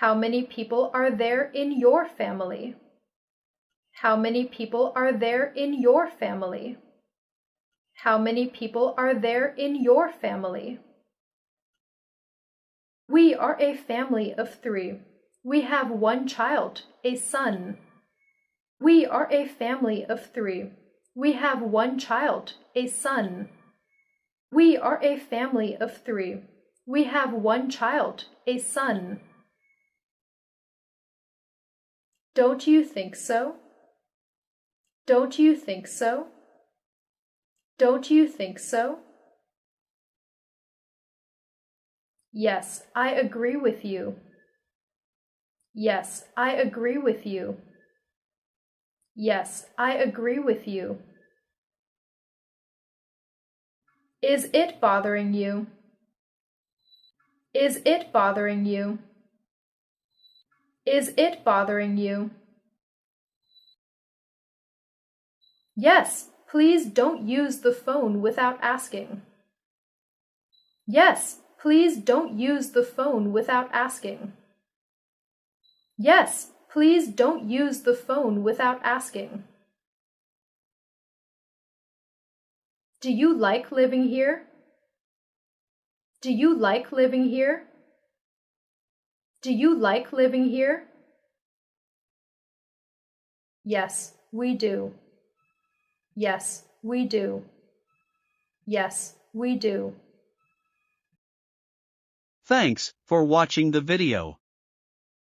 How many people are there in your family? How many people are there in your family? How many people are there in your family? We are a family of 3. We have 1 child, a son. We are a family of 3. We have 1 child, a son. We are a family of 3. We have 1 child, a son. Don't you think so? Don't you think so? Don't you think so? Yes, I agree with you. Yes, I agree with you. Yes, I agree with you. Is it bothering you? Is it bothering you? Is it bothering you? Yes, please don't use the phone without asking. Yes, please don't use the phone without asking. Yes, please don't use the phone without asking. Do you like living here? Do you like living here? Do you like living here? Yes, we do. Yes, we do. Yes, we do. Thanks for watching the video.